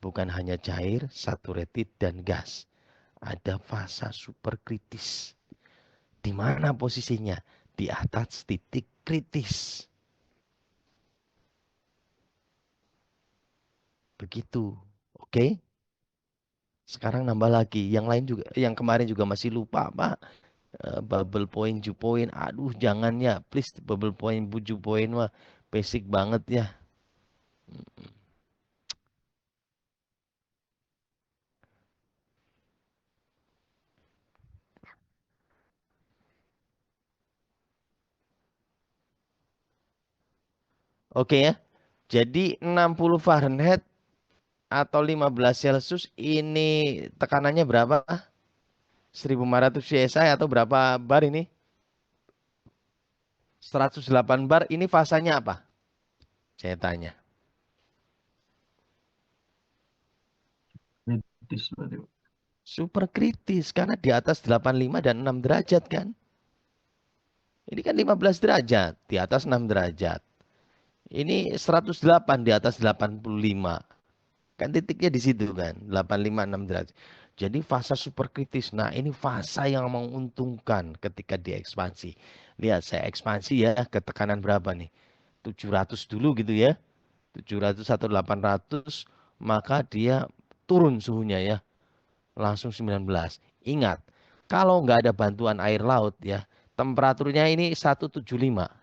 bukan hanya cair, saturated, dan gas. Ada fasa superkritis. Di mana posisinya? Di atas titik kritis. Begitu. Oke? Sekarang nambah lagi. Yang lain juga, yang kemarin juga masih lupa, Pak. Bubble point, dew point. Aduh, jangan ya. Please, bubble point, dew point mah basic banget ya. Oke ya. Jadi 60 Fahrenheit atau 15 Celcius ini tekanannya berapa? 1500 psi atau berapa bar ini? 108 bar. Ini fasanya apa? Saya tanya. Kritis berarti. Super kritis karena di atas 85 dan 6 derajat kan. Ini kan 15 derajat, di atas 6 derajat. Ini 108 di atas 85. Kan titiknya di situ kan, 85 6 derajat. Jadi fasa super kritis. Nah, ini fasa yang menguntungkan ketika diekspansi. Lihat saya ekspansi ya ke tekanan berapa nih? 700 dulu gitu ya. 700 atau 800 maka dia turun suhunya ya. Langsung 19. Ingat, kalau nggak ada bantuan air laut ya, temperaturnya ini 175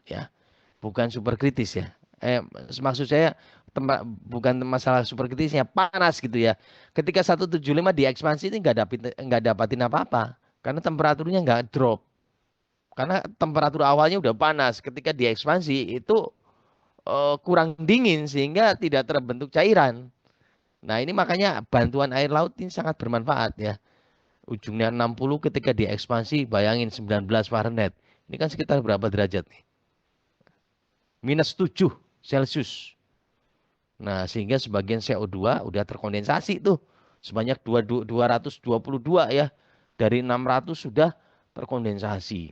ya, bukan super kritis ya. Maksud saya bukan masalah super kritisnya, panas gitu ya. Ketika 175 diekspansi ini nggak dapatin apa-apa karena temperaturnya nggak drop. Karena temperatur awalnya udah panas, ketika diekspansi itu kurang dingin sehingga tidak terbentuk cairan. Nah, ini makanya bantuan air laut ini sangat bermanfaat ya. Ujungnya 60 ketika diekspansi, bayangin 19 Fahrenheit. Ini kan sekitar berapa derajat nih? Minus 7 Celcius. Nah, sehingga sebagian CO2 udah terkondensasi tuh. Sebanyak 222 ya. Dari 600 sudah terkondensasi.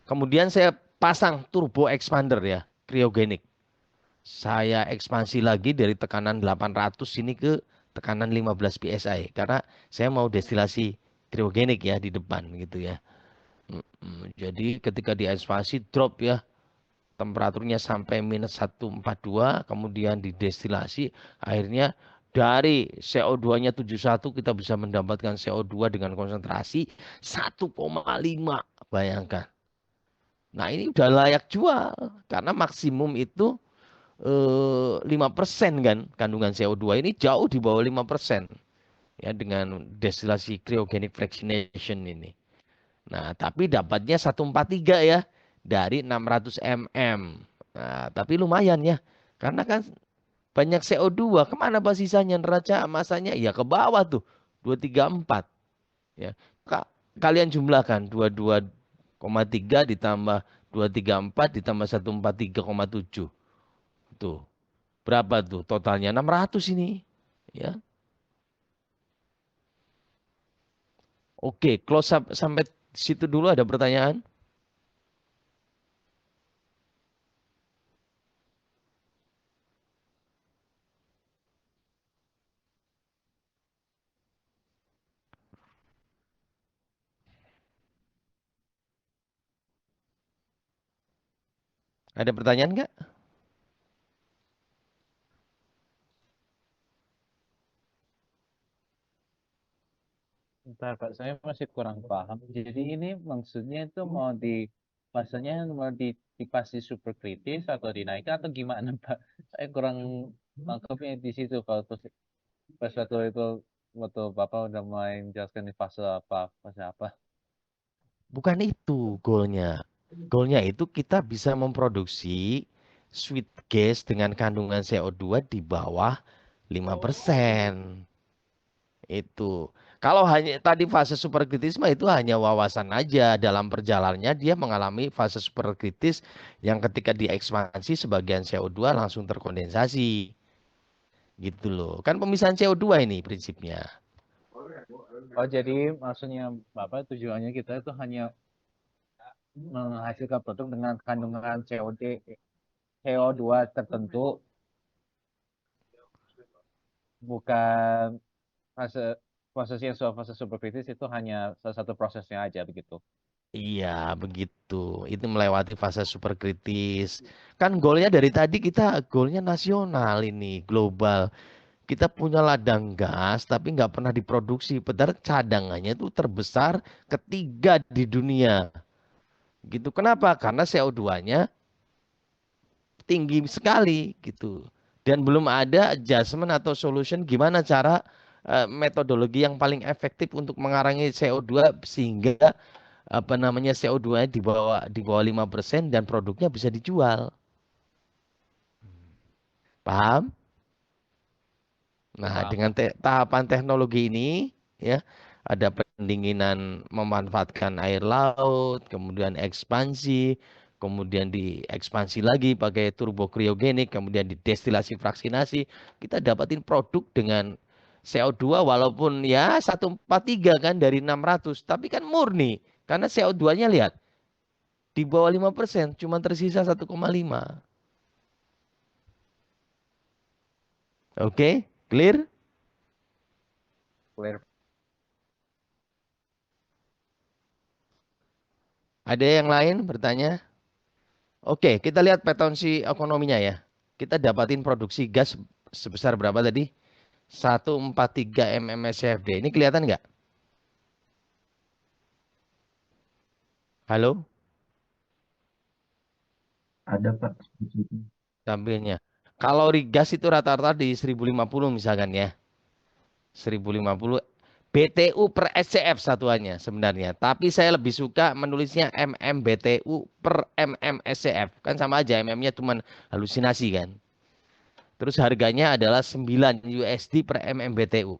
Kemudian saya pasang turbo expander ya, cryogenik. Saya ekspansi lagi dari tekanan 800 ini ke tekanan 15 psi karena saya mau destilasi cryogenik ya di depan gitu ya. Jadi ketika diekspansi drop ya temperaturnya sampai minus 142 kemudian didestilasi akhirnya dari CO2-nya 71 kita bisa mendapatkan CO2 dengan konsentrasi 1,5 bayangkan. Nah ini udah layak jual karena maksimum itu 5% kan kandungan CO2 ini jauh di bawah 5% ya dengan destilasi cryogenic fractionation ini. Nah, tapi dapatnya 143 ya dari 600 mm. Nah, tapi lumayan ya. Karena kan banyak CO2. Kemana pak sisanya neraca masanya? Ya ke bawah tuh. 234 ya. Kalian jumlahkan 22,3 ditambah 234 ditambah 143,7. Tuh. Berapa tuh totalnya? 600 ini. Ya. Oke, close up sampai situ dulu ada pertanyaan? Ada pertanyaan nggak? Bentar, Pak, saya masih kurang paham. Jadi ini maksudnya itu mau di fasenya mau di fase super kritis atau dinaikkan atau gimana, Pak? Saya kurang nangkepnya di situ kalau pas waktu Bapak udah mulai menjelaskan di fase apa. Bukan itu goalnya. Goalnya itu kita bisa memproduksi sweet gas dengan kandungan CO2 di bawah 5%. Itu. Kalau hanya tadi fase superkritis mah itu hanya wawasan aja. Dalam perjalanannya dia mengalami fase superkritis yang ketika diekspansi sebagian CO2 langsung terkondensasi. Gitu loh. Kan pemisahan CO2 ini prinsipnya. Oh, jadi maksudnya Bapak tujuannya kita itu hanya menghasilkan produk dengan kandungan CO2 tertentu Bukan fase proses yang fase superkritis itu hanya salah satu prosesnya aja begitu. Iya, begitu. Itu melewati fase super kritis. Kan goalnya dari tadi kita goalnya nasional ini, global. Kita punya ladang gas tapi nggak pernah diproduksi. Padahal cadangannya itu terbesar ketiga di dunia. Gitu. Kenapa? Karena CO2-nya tinggi sekali gitu. Dan belum ada adjustment atau solution gimana cara metodologi yang paling efektif untuk mengurangi CO2 sehingga apa namanya CO2-nya di bawah 5% dan produknya bisa dijual. Paham? Ya Nah, paham dengan Pak. tahapan teknologi ini, ya, ada pendinginan memanfaatkan air laut, kemudian ekspansi, kemudian diekspansi lagi pakai turbokriogenik, kemudian didestilasi fraksinasi, kita dapatin produk dengan CO2 walaupun ya 143 kan dari 600, tapi kan murni karena CO2-nya lihat di bawah 5%, cuma tersisa 1,5. Oke, clear? Clear. Ada yang lain bertanya? Oke, kita lihat potensi ekonominya ya. Kita dapatin produksi gas sebesar berapa tadi? 143 mmscfd. Ini kelihatan nggak? Halo? Ada Pak. Di situ. Tampilnya. Kalori gas itu rata-rata di 1050 misalkan ya. 1050 BTU per SCF satuannya sebenarnya. Tapi saya lebih suka menulisnya BTU per SCF. Kan sama aja, nya cuma halusinasi kan. Terus harganya adalah 9 USD per MMBTU.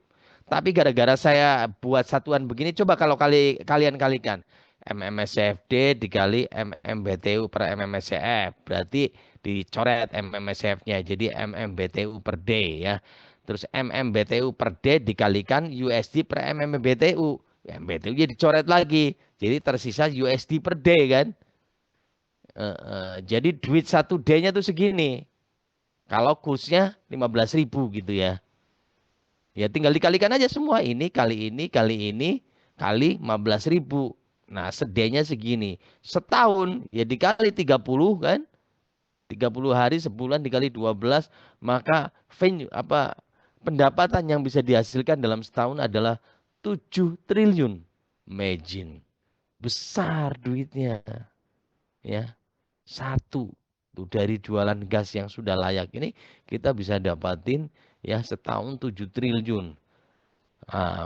Tapi gara-gara saya buat satuan begini, coba kalau kalian kalikan. MMSCFD dikali MMBTU per MMSCF. Berarti dicoret MMSCF-nya. Jadi MMBTU per day ya. Terus MMBTU per day dikalikan USD per MMBTU. MBTU-nya dicoret lagi. Jadi tersisa USD per day kan. Jadi duit satu D-nya tuh segini. Kalau kursnya 15.000 gitu ya. Ya tinggal dikalikan aja semua. Ini kali 15.000. Nah sedenya segini. Setahun ya dikali 30 kan. 30 hari sebulan dikali 12. Maka pendapatan yang bisa dihasilkan dalam setahun adalah 7 triliun. Imagine. Besar duitnya. Ya. Satu tuh dari jualan gas yang sudah layak ini kita bisa dapatin ya setahun 7 triliun.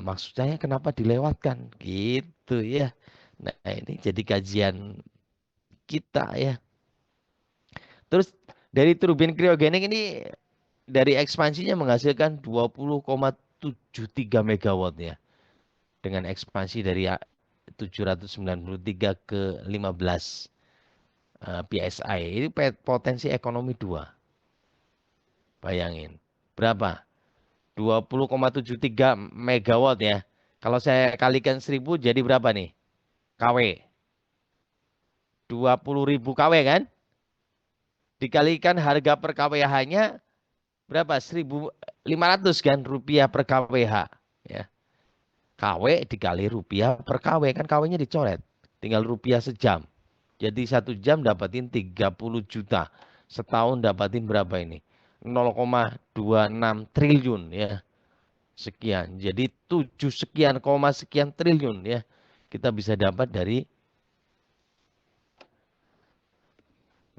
Maksud saya kenapa dilewatkan gitu ya. Nah, ini jadi kajian kita ya. Terus dari turbin kriogenik ini dari ekspansinya menghasilkan 20,73 megawatt ya. Dengan ekspansi dari 793 ke 15 PSI. Ini potensi ekonomi 2. Bayangin. Berapa? 20,73 megawatt ya. Kalau saya kalikan 1.000 jadi berapa nih? KW. 20.000 KW kan? Dikalikan harga per KWH-nya berapa? 1.500 kan rupiah per KWH. Ya. KW dikali rupiah per KW kan KW-nya dicoret. Tinggal rupiah sejam. Jadi 1 jam dapatin 30 juta. Setahun dapatin berapa ini? 0,26 triliun ya. Sekian. Jadi 7 sekian koma sekian triliun ya. Kita bisa dapat dari.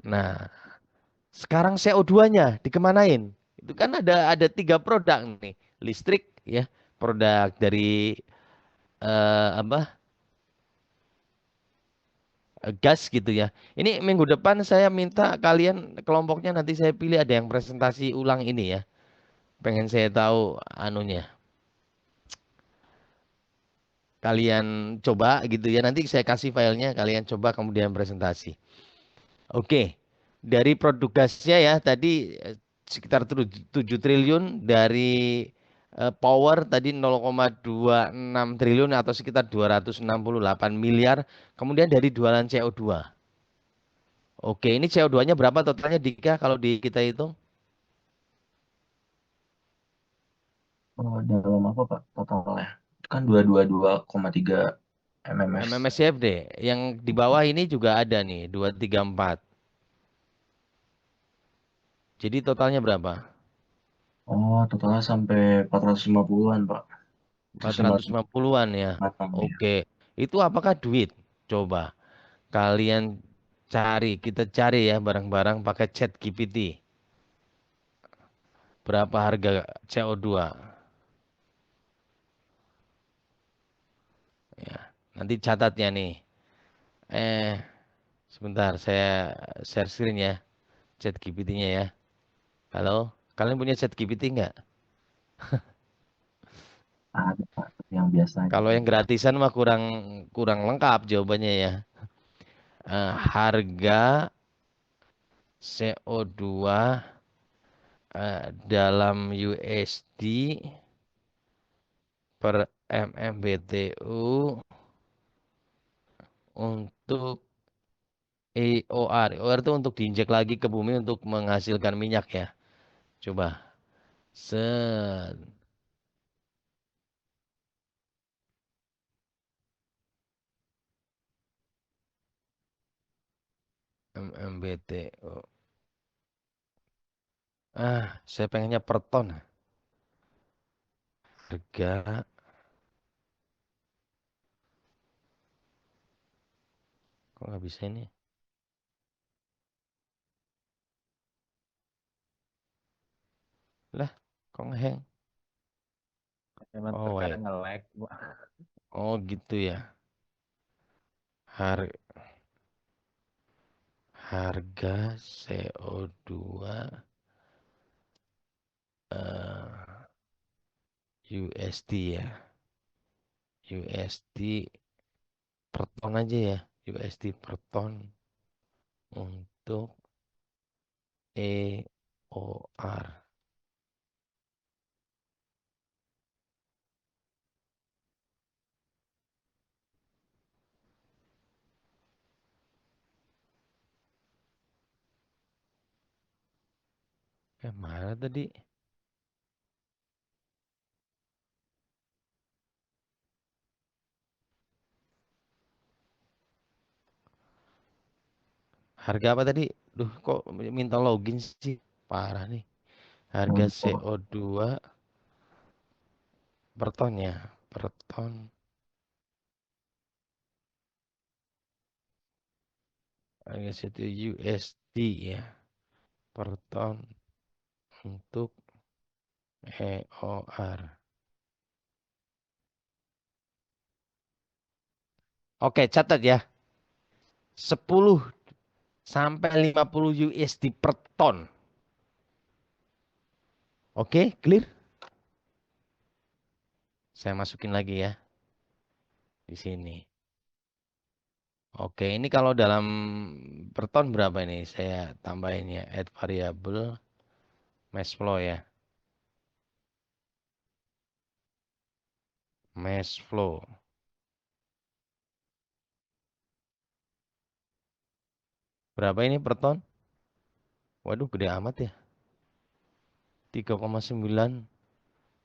Nah, sekarang CO2-nya dikemanain? Itu kan ada 3 produk nih. Listrik ya, produk dari apa? Gas gitu ya. Ini minggu depan saya minta kalian kelompoknya nanti saya pilih ada yang presentasi ulang ini ya. Pengen saya tahu anunya. Kalian coba gitu ya. Nanti saya kasih filenya, kalian coba kemudian presentasi. Oke, dari produk gasnya ya tadi sekitar 7 triliun dari power tadi 0,26 triliun atau sekitar 268 miliar. Kemudian dari jualan CO2. Oke, ini CO2-nya berapa totalnya Dika kalau di kita hitung? Oh, dalam apa Pak totalnya? Itu kan 222,3 MMS. MMSCFD. Yang di bawah ini juga ada nih, 234. Jadi totalnya berapa? Oh, totalnya sampai 450-an Pak. Terus 450-an ya. matang ya. Oke. Itu apakah duit? Coba kalian cari, kita cari ya bareng-bareng pakai chat GPT. Berapa harga CO2? Ya, nanti catatnya nih. Eh, sebentar saya share screen ya, chat GPT-nya ya. Halo, kalian punya chat GPT nggak? Ada Pak, yang biasa aja. Kalau yang gratisan mah kurang kurang lengkap jawabannya ya. Harga CO2 dalam USD per MMBTU untuk EOR. EOR itu untuk diinjek lagi ke bumi untuk menghasilkan minyak ya. Coba. Set. MMBTU. Saya pengennya per ton. Harga. Kok nggak bisa ini? Lah, kok ngeheng? Emang Oh, wait. terkadang nge-lag, Bu. Oh, gitu ya. Harga CO2 USD ya. USD per ton aja ya. USD per ton untuk EOR. Mana tadi? Harga apa tadi? Duh, kok minta login sih? Parah nih. Harga Untuk CO2 per ton ya. Per ton. Harga CO2 USD ya. Per ton untuk EOR. Oke, catat ya. 10 sampai 50 USD per ton. Oke, clear? Saya masukin lagi ya di sini. Oke, ini kalau dalam per ton berapa ini? Saya tambahin ya, add variable mass flow ya. Mass flow. Berapa ini per ton? Waduh, gede amat ya. 3,9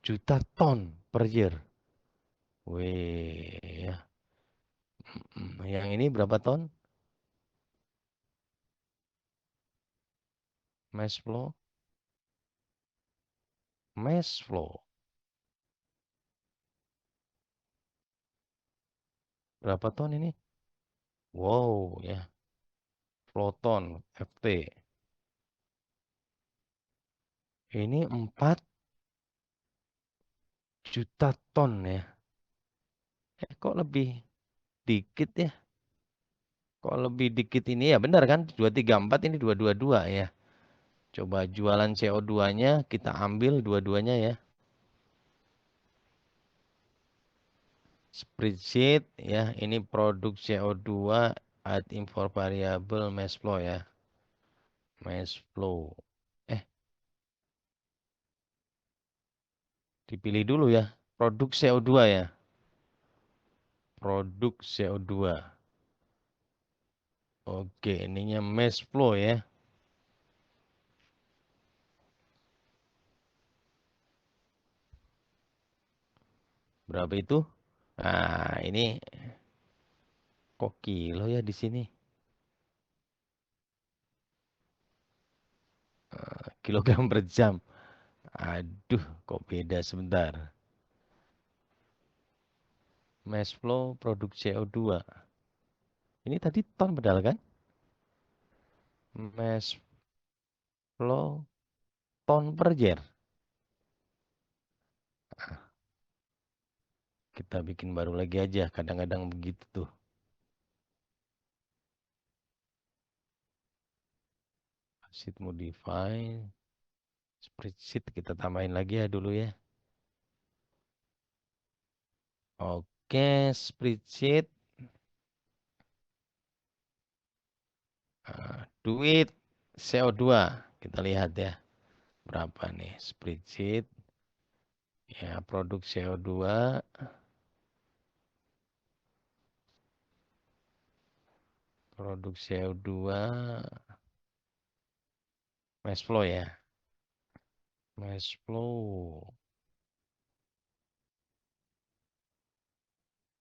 juta ton per year. Wih, ya. Yang ini berapa ton? Mass flow. Mass flow. Berapa ton ini? Wow, ya. Floton, FT. Ini 4 juta ton ya. Kok lebih dikit ya? Kok lebih dikit ini ya? Benar kan? 234 ini 222 ya. Coba jualan CO2-nya kita ambil dua-duanya ya. Spreadsheet ya. Ini produk CO2 add import variable mass flow ya. Mass flow. Eh, dipilih dulu ya. Produk CO2 ya. Produk CO2. Oke, ininya mass flow ya. Berapa itu? Nah, ini kok kilo ya di sini? Kilogram per jam. Aduh, kok beda sebentar. Mass flow produk CO2. Ini tadi ton padahal kan? Mass flow ton per year. Kita bikin baru lagi aja. Kadang-kadang begitu tuh. Sheet modify. Spreadsheet kita tambahin lagi ya dulu ya. Oke, spreadsheet. Duit CO2. Kita lihat ya. Berapa nih spreadsheet. Ya, produk CO2. Produk CO2. Mass flow ya. Mass flow.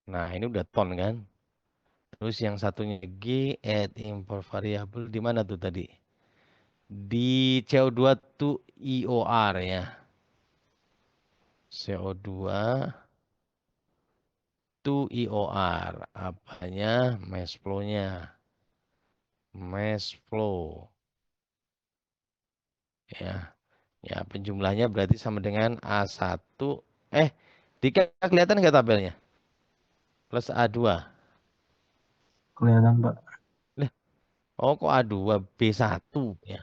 Nah, ini udah ton kan. Terus yang satunya G, add import variable. Di mana tuh tadi? Di CO2 tuh IOR ya. CO2 tuh IOR. Apanya? Mass flow-nya. Mass flow. Ya. Ya, penjumlahnya berarti sama dengan A1. Dika kelihatan nggak tabelnya? Plus A2. Kelihatan, Pak. Lah, oh kok A2 B1 ya.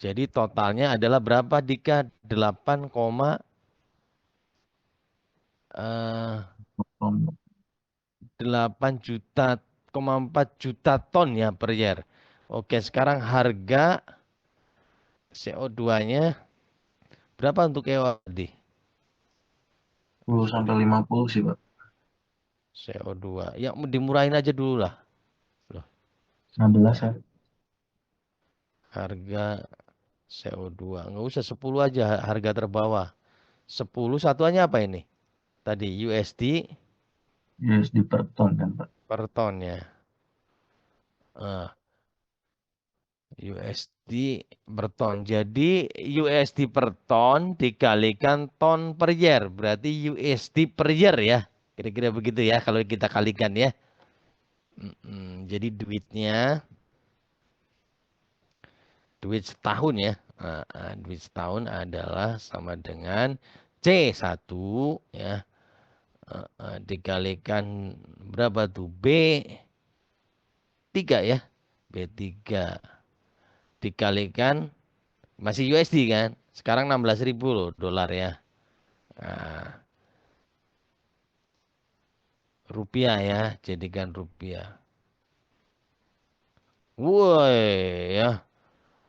Jadi totalnya adalah berapa Dika? 8, 8 juta, 4 juta ton ya per year. Oke, sekarang harga CO2-nya berapa untuk EOD? 10 sampai 50 sih, Pak. CO2. Ya dimurahin aja dulu lah. Loh, 16 ya. harga CO2. Nggak usah 10 aja harga terbawah. 10 satuannya apa ini? Tadi USD USD per ton kan, Pak. per ton ya. USD per ton. Jadi USD per ton dikalikan ton per year. Berarti USD per year ya. Kira-kira begitu ya kalau kita kalikan ya. Jadi duit setahun ya. Duit setahun adalah sama dengan C1 ya. Dikalikan berapa tuh? B3 ya. B3 dikalikan masih USD kan? Sekarang 16.000 loh dolar ya. Nah, rupiah ya, jadikan rupiah. Woi ya,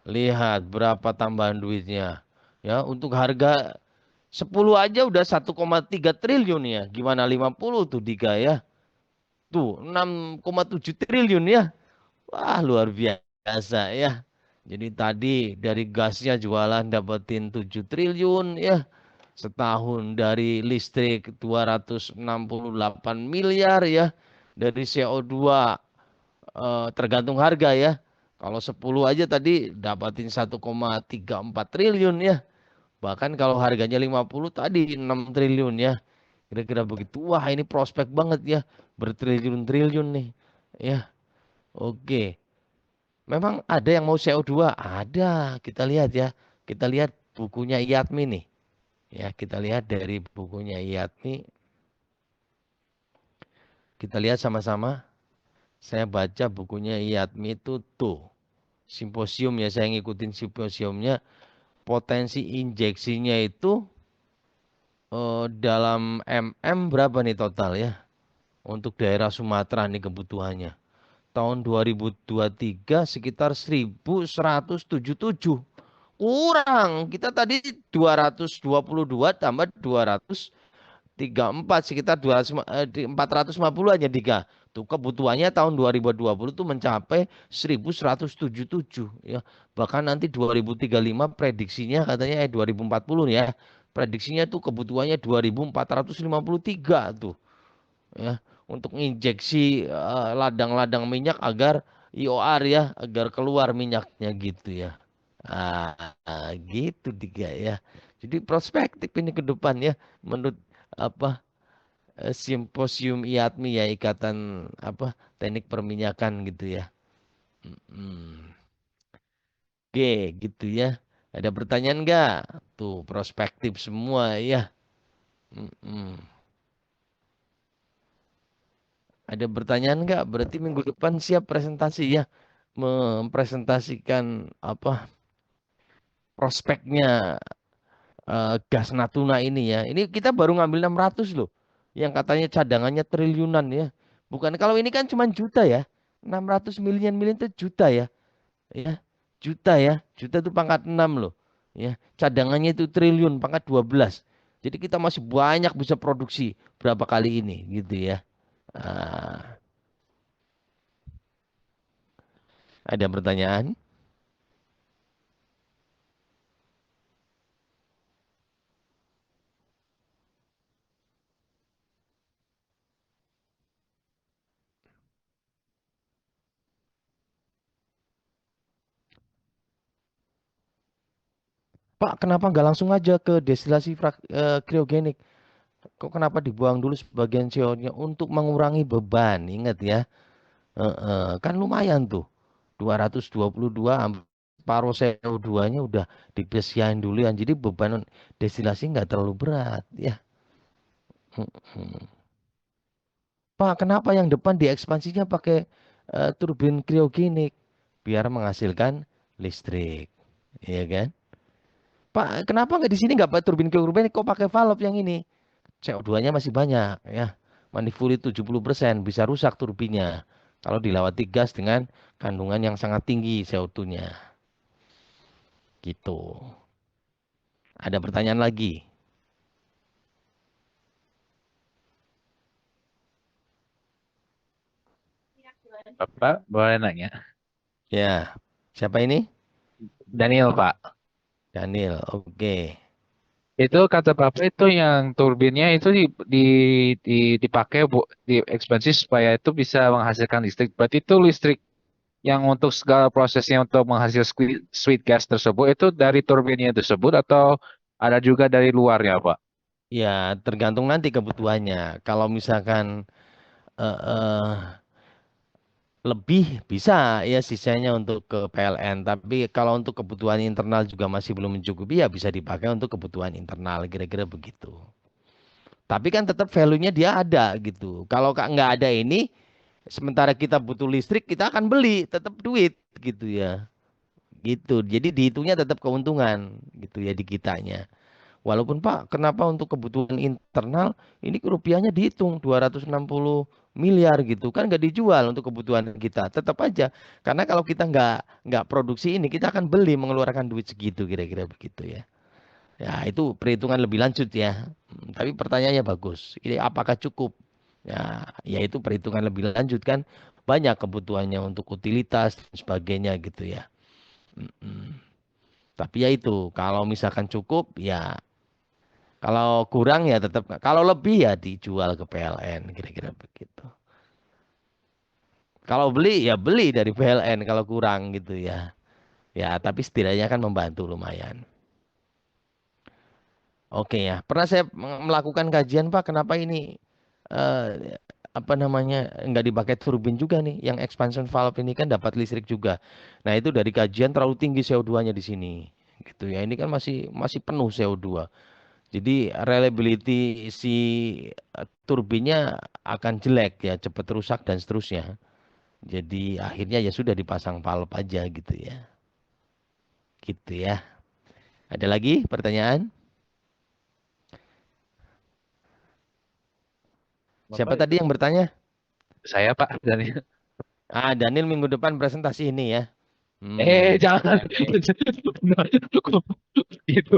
lihat berapa tambahan duitnya. Ya, untuk harga 10 aja udah 1,3 triliun ya. Gimana 50 tuh Dika ya? Tuh 6,7 triliun ya. Wah, luar biasa ya. Jadi tadi dari gasnya jualan dapetin 7 triliun ya. Setahun dari listrik 268 miliar ya. Dari CO2 tergantung harga ya. Kalau 10 aja tadi dapatin 1,34 triliun ya. Bahkan kalau harganya 50 tadi 6 triliun ya. Kira-kira begitu. Wah, ini prospek banget ya. Bertriliun-triliun nih. Ya, oke. Memang ada yang mau CO2? Ada. Kita lihat ya. Kita lihat bukunya IATMI nih. Ya, kita lihat dari bukunya IATMI. Kita lihat sama-sama. Saya baca bukunya IATMI itu tuh. Simposium ya, saya ngikutin simposiumnya. Potensi injeksinya itu dalam berapa nih total ya? Untuk daerah Sumatera nih kebutuhannya. Tahun 2023 sekitar 1.177. Kurang. Kita tadi 222 tambah 234 sekitar 450 aja Dika. Tuh kebutuhannya tahun 2020 tuh mencapai 1.177 ya. Bahkan nanti 2035 prediksinya katanya 2040 ya. Prediksinya tuh kebutuhannya 2453 tuh ya untuk injeksi ladang-ladang minyak agar IOR ya, agar keluar minyaknya gitu ya. Gitu tiga ya. Jadi prospektif ini ke depan ya menurut apa simposium IATMI ya, Ikatan apa Teknik Perminyakan gitu ya. Mm. Oke, gitu ya. Ada pertanyaan nggak? Tuh prospektif semua ya. Mm-mm. Ada pertanyaan nggak? Berarti minggu depan siap presentasi ya, mempresentasikan apa prospeknya gas Natuna ini ya. Ini kita baru ngambil 600 loh. Yang katanya cadangannya triliunan ya. Bukan, kalau ini kan cuma juta ya. 600 miliar miliar itu juta ya. Ya. Juta ya. Juta itu pangkat 6 loh. Ya. Cadangannya itu triliun pangkat 12. Jadi kita masih banyak bisa produksi berapa kali ini gitu ya. Ah, ada pertanyaan? Pak, kenapa nggak langsung aja ke destilasi kriogenik? Kok kenapa dibuang dulu sebagian CO-nya untuk mengurangi beban? Ingat ya, kan lumayan tuh, 222 paruh CO2-nya udah dipesiain dulu ya. Jadi beban destilasi nggak terlalu berat ya. Mm-mm. Pak, kenapa yang depan diekspansinya pakai turbin kriogenik? Biar menghasilkan listrik, ya kan? Pak, kenapa nggak di sini nggak pakai turbin kriogenik, kok pakai valve yang ini? CO2-nya masih banyak ya. Manifuri 70% bisa rusak turbinnya kalau dilewati gas dengan kandungan yang sangat tinggi CO2-nya. Gitu. Ada pertanyaan lagi? Bapak boleh nanya? Ya. Siapa ini? Daniel, Pak. Daniel. Oke. Itu kata Bapak itu yang turbinnya itu dipakai di ekspansi supaya itu bisa menghasilkan listrik. Berarti itu listrik yang untuk segala prosesnya untuk menghasilkan sweet gas tersebut itu dari turbinnya tersebut atau ada juga dari luarnya, Pak? Ya, tergantung nanti kebutuhannya. Kalau misalkan eh, eh, lebih bisa ya sisanya untuk ke PLN. Tapi kalau untuk kebutuhan internal juga masih belum mencukupi ya bisa dipakai untuk kebutuhan internal. Kira-kira begitu. Tapi kan tetap value-nya dia ada gitu. Kalau nggak ada ini, sementara kita butuh listrik, kita akan beli, tetap duit gitu ya. Gitu. Jadi dihitungnya tetap keuntungan gitu ya di kitanya. Walaupun Pak, kenapa untuk kebutuhan internal ini rupiahnya dihitung 260 miliar gitu kan nggak dijual untuk kebutuhan kita. Tetap aja. Karena kalau kita nggak produksi ini, kita akan beli mengeluarkan duit segitu kira-kira begitu ya. Ya, itu perhitungan lebih lanjut ya. Tapi pertanyaannya bagus. Ini apakah cukup? Ya, yaitu perhitungan lebih lanjut kan banyak kebutuhannya untuk utilitas dan sebagainya gitu ya. Mm-mm. Tapi ya itu, kalau misalkan cukup ya, kalau kurang ya tetap, kalau lebih ya dijual ke PLN kira-kira begitu. Kalau beli ya beli dari PLN kalau kurang gitu ya. Ya, tapi setidaknya kan membantu lumayan. Oke ya, pernah saya melakukan kajian Pak, kenapa ini eh, apa namanya nggak dipakai turbin juga nih, yang expansion valve ini kan dapat listrik juga. Nah itu dari kajian terlalu tinggi CO2-nya di sini, gitu ya. Ini kan masih masih penuh CO2. Jadi reliability si turbinnya akan jelek ya, cepat rusak dan seterusnya. Jadi akhirnya ya sudah dipasang valve aja gitu ya, gitu ya. Ada lagi pertanyaan? Siapa Bapak, tadi yang bertanya? saya Pak dari Daniel minggu depan presentasi ini ya. jangan Oke. gitu.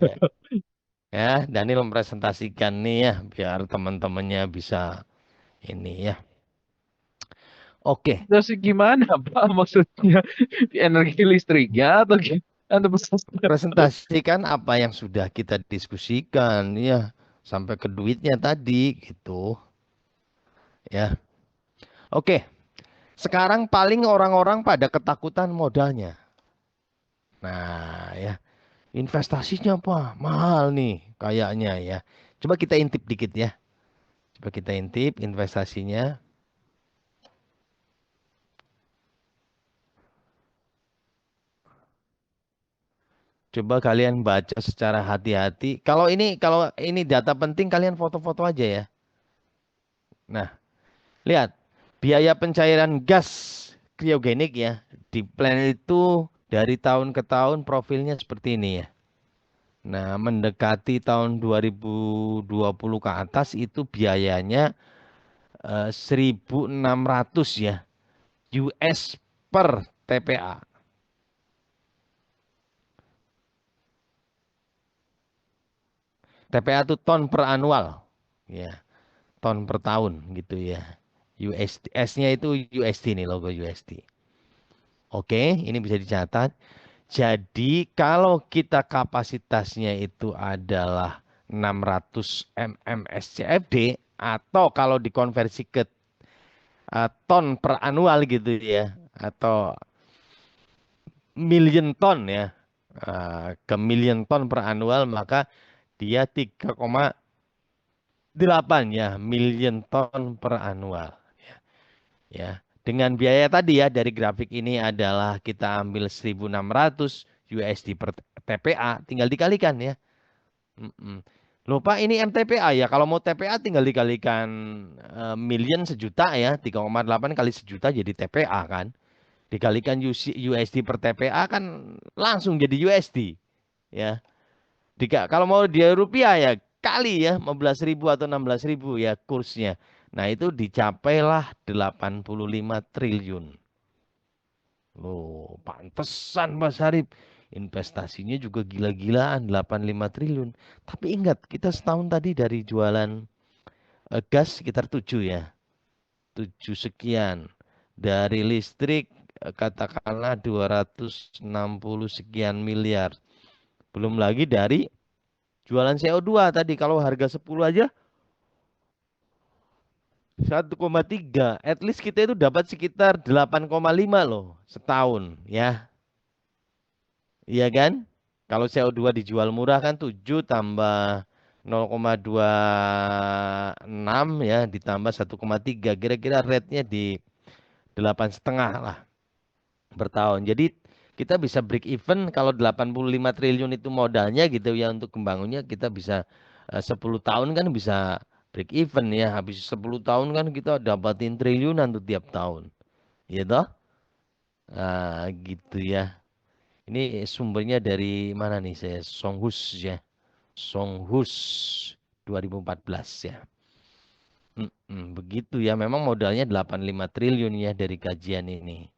Ya, ya, Daniel mempresentasikan nih ya, biar teman-temannya bisa ini ya. Oke, Terus gimana Pak maksudnya energi listriknya atau gimana? Ada pesan. Presentasikan apa yang sudah kita diskusikan ya sampai ke duitnya tadi gitu ya. Oke, sekarang paling orang-orang pada ketakutan modalnya. Nah, ya, investasinya apa? Mahal nih kayaknya ya. Coba kita intip dikit ya. Coba kita intip investasinya. Coba kalian baca secara hati-hati. Kalau ini data penting kalian foto-foto aja ya. Nah, lihat biaya pencairan gas kriogenik ya di planet itu dari tahun ke tahun profilnya seperti ini ya. Nah, mendekati tahun 2020 ke atas itu biayanya 1.600 ya US per TPA. TPA itu ton per annual. Ya, ton per tahun gitu ya. USD, S-nya itu USD nih, logo USD. Oke, ini bisa dicatat. Jadi kalau kita kapasitasnya itu adalah 600 mmSCFD atau kalau dikonversi ke ton per annual gitu ya atau million ton ya ke million ton per annual maka dia 3,8 ya million ton per annual ya. Dengan biaya tadi ya dari grafik ini adalah kita ambil 1.600 USD per TPA tinggal dikalikan ya. Mm-mm. Lupa ini MTPA ya. Kalau mau TPA tinggal dikalikan million sejuta ya. 3,8 kali sejuta jadi TPA kan. Dikalikan USD per TPA kan langsung jadi USD ya. Kalau mau dia rupiah ya kali ya 15.000 atau 16.000 ya kursnya. Nah itu dicapailah 85 triliun. Loh, pantesan Mas Harip. Investasinya juga gila-gilaan 85 triliun. Tapi ingat, kita setahun tadi dari jualan gas sekitar 7 ya. 7 sekian. Dari listrik katakanlah 260 sekian miliar. Belum lagi dari jualan CO2 tadi. Kalau harga 10 aja 1,3. At least kita itu dapat sekitar 8,5 loh setahun ya. Iya kan? Kalau CO2 dijual murah kan 7 tambah 0,26 ya ditambah 1,3 kira-kira rate-nya di 8,5 lah per tahun. Jadi kita bisa break even kalau 85 triliun itu modalnya gitu ya untuk membangunnya kita bisa 10 tahun kan bisa break even ya. Habis 10 tahun kan kita dapatin triliunan tuh tiap tahun. Iya toh? Nah, gitu ya. Ini sumbernya dari mana nih saya? Songhus ya. Songhus 2014 ya. Begitu ya. Memang modalnya 85 triliun ya dari kajian ini.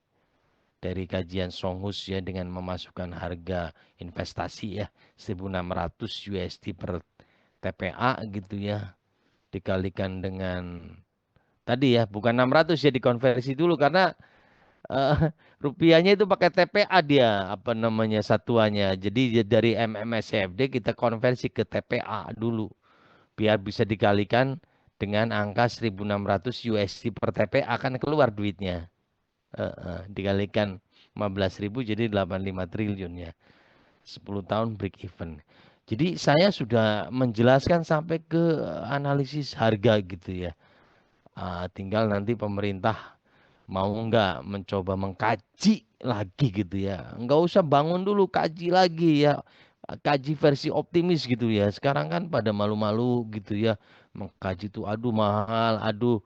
Dari kajian Songhus ya dengan memasukkan harga investasi ya 1.600 USD per TPA gitu ya. Dikalikan dengan tadi ya bukan 600 ya dikonversi dulu karena eh, rupiahnya itu pakai TPA dia apa namanya satuannya. Jadi dari MMSCFD kita konversi ke TPA dulu biar bisa dikalikan dengan angka 1.600 USD per TPA akan keluar duitnya. Dikalikan 15.000 jadi 85 triliun ya. 10 tahun break even. Jadi saya sudah menjelaskan sampai ke analisis harga gitu ya. Tinggal nanti pemerintah mau nggak mencoba mengkaji lagi gitu ya. Nggak usah bangun dulu, kaji lagi ya. Kaji versi optimis gitu ya. Sekarang kan pada malu-malu gitu ya. Mengkaji tuh aduh mahal, aduh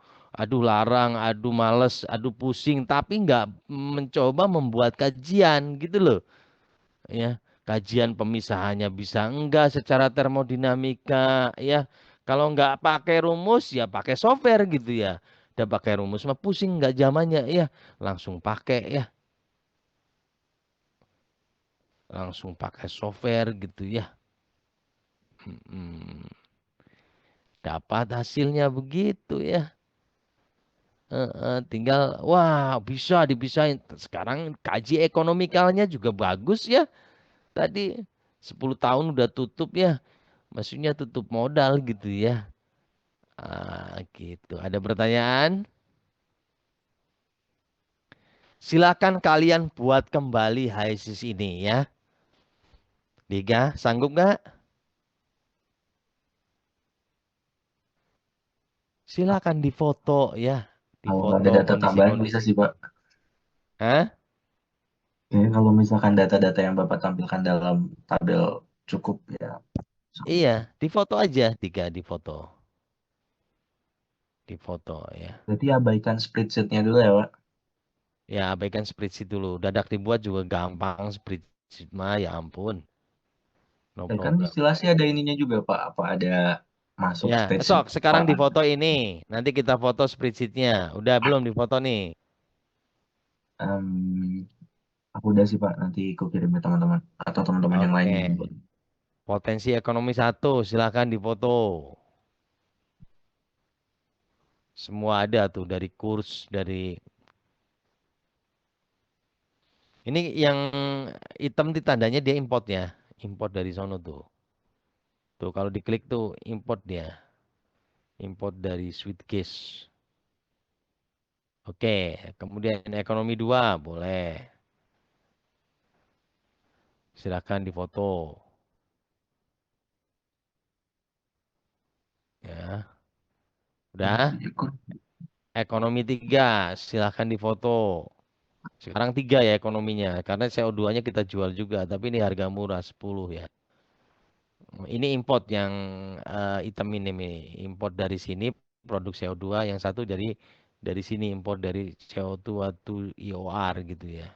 larang, aduh males, aduh pusing. Tapi nggak mencoba membuat kajian gitu loh. Ya, kajian pemisahannya bisa enggak secara termodinamika ya. Kalau nggak pakai rumus ya pakai software gitu ya. Udah pakai rumus mah pusing nggak zamannya ya. Langsung pakai ya. Langsung pakai software gitu ya. Hmm, dapat hasilnya begitu ya. Tinggal wah bisa dibisain. Sekarang kaji ekonomikalnya juga bagus ya. tadi 10 tahun udah tutup ya. Maksudnya tutup modal gitu ya. Gitu. Ada pertanyaan? Silakan kalian buat kembali HISIS ini ya. Liga, sanggup nggak? Silakan difoto ya. Kalau nggak ada Difoto data kondisi tambahan kondisi. bisa sih, Pak. Hah? Ya, kalau misalkan data-data yang Bapak tampilkan dalam tabel cukup ya. Iya, difoto aja, tiga difoto. Difoto ya. Berarti abaikan spreadsheet-nya dulu ya, Pak. Ya, abaikan spreadsheet dulu. Dadak dibuat juga gampang spreadsheet mah, ya ampun. No Ya kan problem. istilahnya ada ininya juga, Pak. Apa ada masuk Ya, spreadsheet esok sekarang Pak? difoto ini. Nanti kita foto spreadsheetnya. Udah belum difoto nih? Em, aku udah sih, Pak. Nanti aku kirim ke teman-teman. Atau teman-teman yang lain Oke. yang belum. Potensi ekonomi satu, silakan difoto. Semua ada tuh dari kurs, dari ini yang hitam di tandanya dia importnya. Import dari sono tuh. Tuh kalau diklik tuh import dia. Import dari Sweetcase. Oke, kemudian ekonomi dua boleh. Silakan difoto. Ya, udah. Ekonomi tiga, silakan difoto. Sekarang tiga ya ekonominya, karena CO2-nya kita jual juga, tapi ini harga murah 10 ya. Ini import yang hitam ini nih, import dari sini produk CO2, yang satu dari sini import dari CO2 to IOR gitu ya.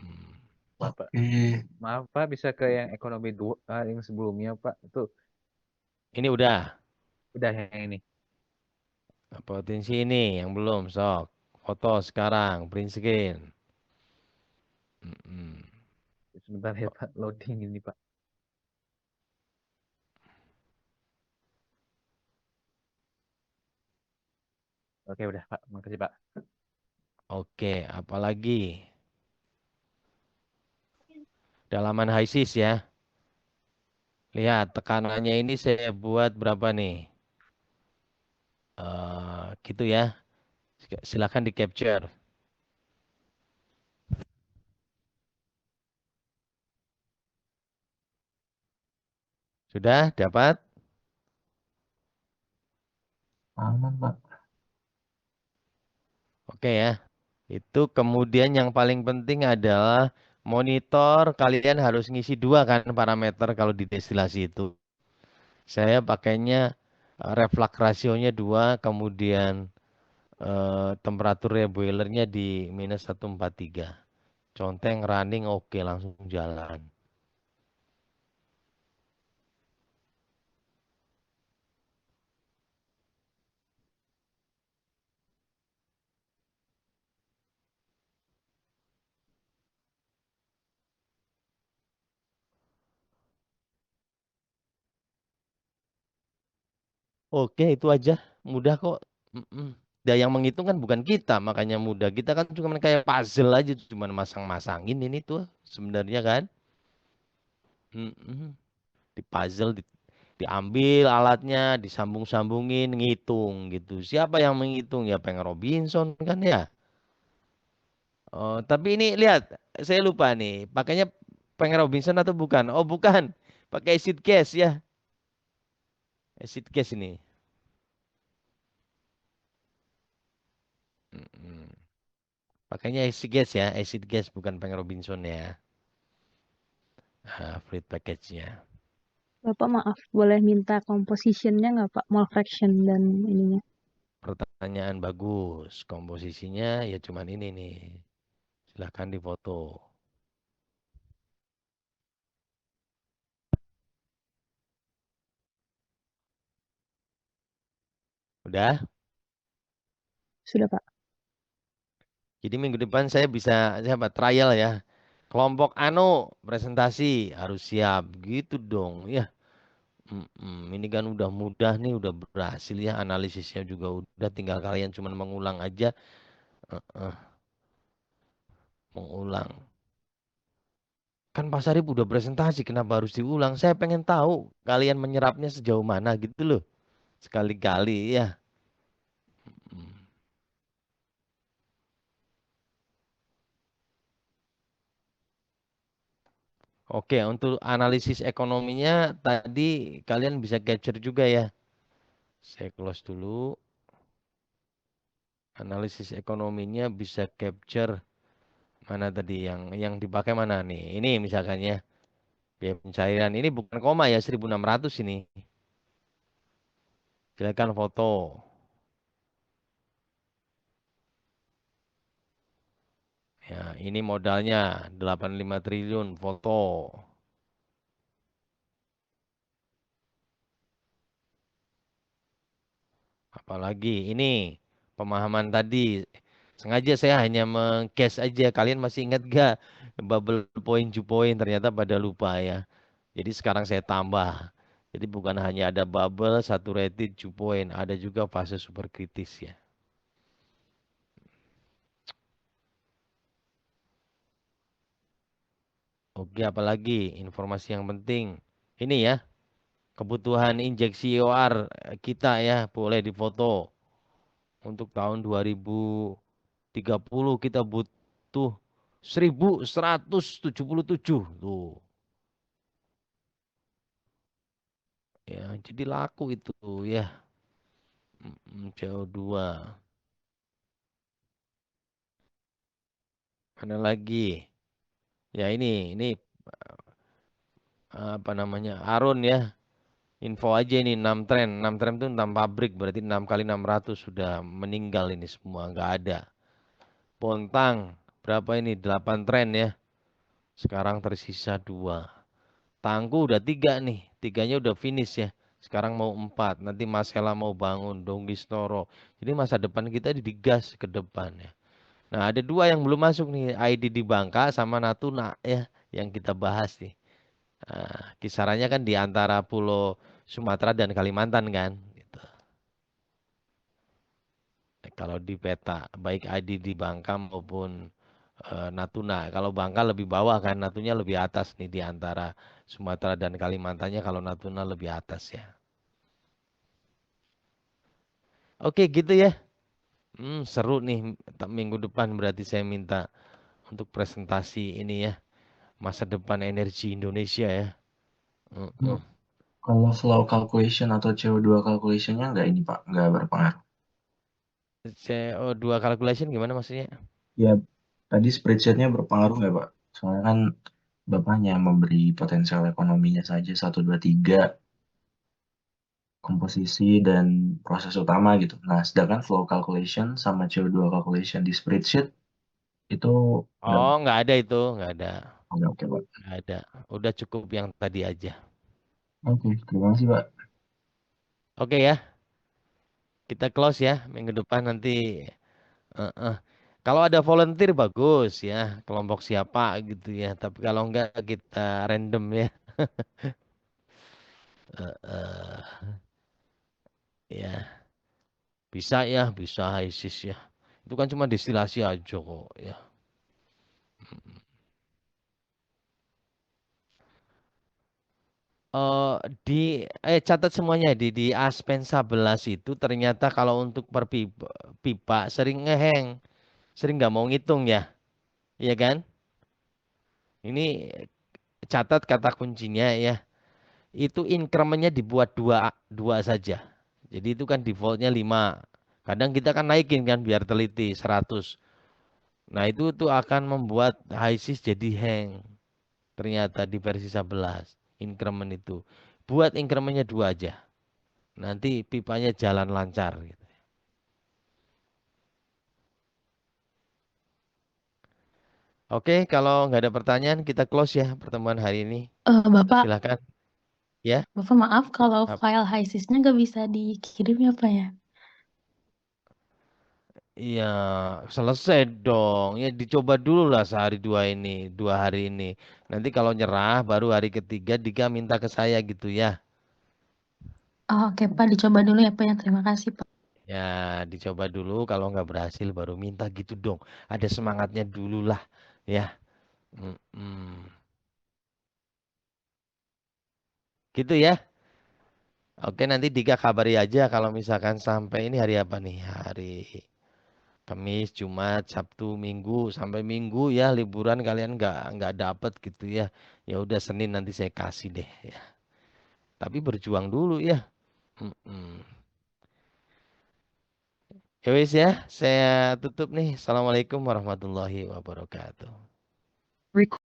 Mm. Pak, Oke. maaf Pak, bisa ke yang ekonomi dua, yang sebelumnya Pak. Itu Ini udah udah yang ini. potensi ini yang belum sok. Foto sekarang, print screen. Mm-mm. Sebentar ya Pak, loading ini Pak. Oke udah Pak, makasih Pak. Oke, apalagi dalaman HISIS ya. Lihat tekanannya ini saya buat berapa nih? Gitu ya. Silakan di capture. Sudah dapat? Aman, Pak. Oke ya. Itu kemudian yang paling penting adalah monitor. Kalian harus ngisi dua kan parameter kalau di destilasi itu. Saya pakainya reflux rasionya dua, kemudian temperaturnya boilernya di minus 143. Conteng running oke langsung jalan. Oke, itu aja. Mudah kok. Mm-mm. Dan yang menghitung kan bukan kita, makanya mudah. Kita kan cuma kayak puzzle aja, cuma masang-masangin ini tuh sebenarnya kan. Mm-mm. Di puzzle, diambil alatnya, disambung-sambungin, ngitung gitu. Siapa yang menghitung? Ya Peng Robinson kan ya. Oh, tapi ini lihat, saya lupa nih, pakainya Peng Robinson atau bukan? Oh, bukan. Pakai acid gas ya. Acid gas ini. Mm-mm. Pakainya acid gas ya, acid gas bukan Peng Robinson ya. Fluid package-nya. Bapak maaf, boleh minta composition-nya nggak Pak? Mole fraction dan ininya. Pertanyaan bagus. Komposisinya ya cuman ini nih. Silahkan difoto. Udah? Sudah Pak. Jadi minggu depan saya bisa siapa trial ya. Kelompok anu presentasi harus siap gitu dong ya. Ini kan udah mudah nih, udah berhasil ya analisisnya juga udah tinggal kalian cuman mengulang aja, eh, eh, mengulang. Kan Pak Sarip udah presentasi, kenapa harus diulang? Saya pengen tahu kalian menyerapnya sejauh mana gitu loh. Sekali-kali ya. Hmm. Oke, untuk analisis ekonominya tadi kalian bisa capture juga ya. Saya close dulu. Analisis ekonominya bisa capture mana tadi yang dipakai mana nih? Ini misalkan ya. Biaya pencairan ini bukan koma ya 1.600 ini. Silakan foto. Ya, ini modalnya 85 triliun foto. Apalagi ini pemahaman tadi. Sengaja saya hanya meng-cash aja. Kalian masih ingat gak bubble point, Ju point ternyata pada lupa ya. Jadi sekarang saya tambah. Jadi bukan hanya ada bubble, saturated, Ju point, ada juga fase super kritis ya. Oke, apalagi informasi yang penting. Ini ya, kebutuhan injeksi EOR kita ya, boleh difoto. Untuk tahun 2030 kita butuh 1.177 tuh. Ya, jadi laku itu ya. CO2. Mana lagi? Ya ini apa namanya? Arun ya. Info aja ini 6 tren. 6 tren itu 6 pabrik, berarti 6 kali 600 sudah meninggal ini semua, nggak ada. Bontang berapa ini? 8 tren ya. Sekarang tersisa 2. Tangguh udah 3 nih. 3-nya udah finish ya. Sekarang mau 4. Nanti Masela mau bangun. Donggi Storo. Jadi masa depan kita digas ke depan ya. Nah ada 2 yang belum masuk nih. ID di Bangka sama Natuna ya. Yang kita bahas nih. Kisarannya kan di antara Pulau Sumatera dan Kalimantan kan. Gitu. Kalau di peta. Baik ID di Bangka maupun Natuna. Kalau Bangka lebih bawah kan. Natuna lebih atas nih di antara Sumatera dan Kalimantannya. Kalau Natuna lebih atas ya. Oke gitu ya. Seru nih minggu depan berarti saya minta untuk presentasi ini ya. Masa depan energi Indonesia ya. Ya, Mm-mm. kalau flow calculation atau CO2 calculationnya nggak ini Pak, nggak berpengaruh. CO2 calculation gimana maksudnya? Ya, tadi spreadsheetnya berpengaruh nggak Pak? Soalnya kan Bapak hanya memberi potensial ekonominya saja 1, 2, 3 komposisi dan proses utama gitu. Nah, sedangkan flow calculation sama CO2 calculation di spreadsheet itu nggak. Oh nggak ada itu, nggak ada. Oke, oke Pak. Nggak ada. Udah cukup yang tadi aja. Oke, terima kasih Pak. Oke ya, kita close ya minggu depan nanti. eh. Kalau ada volunteer bagus ya, kelompok siapa gitu ya. Tapi kalau enggak kita random ya. Eh, ya. Bisa ya, bisa ISIS ya. Itu kan cuma destilasi aja kok ya. Eh catat semuanya di Aspen 11 itu ternyata kalau untuk per pipa sering ngeheng, sering nggak mau ngitung ya, iya kan? Ini catat kata kuncinya ya. Itu incrementnya dibuat dua dua saja. Jadi itu kan defaultnya 5. Kadang kita kan naikin kan biar teliti 100. Nah itu tuh akan membuat HISIS jadi hang. Ternyata di versi 11 increment itu. Buat incrementnya 2 aja. Nanti pipanya jalan lancar gitu. Oke, kalau nggak ada pertanyaan kita close ya pertemuan hari ini. Bapak, Silakan. Ya, Bapak maaf kalau Ap- file HISIS-nya nggak bisa dikirim ya Pak ya? iya selesai dong. Ya dicoba dulu lah sehari 2 ini, 2 hari ini. Nanti kalau nyerah baru hari ketiga Dika minta ke saya gitu ya. Oh, oke Pak, dicoba dulu ya Pak ya. Terima kasih Pak. Ya dicoba dulu kalau nggak berhasil baru minta gitu dong. Ada semangatnya dulu lah ya. Mm-mm. Gitu ya. Oke, nanti Dika kabari aja kalau misalkan sampai ini hari apa nih? Hari Kamis, Jumat, Sabtu, Minggu, sampai Minggu ya liburan kalian nggak dapet gitu ya. Ya udah Senin nanti saya kasih deh ya. Tapi berjuang dulu ya. Mm-mm. Ya wis ya, saya tutup nih. Assalamualaikum warahmatullahi wabarakatuh.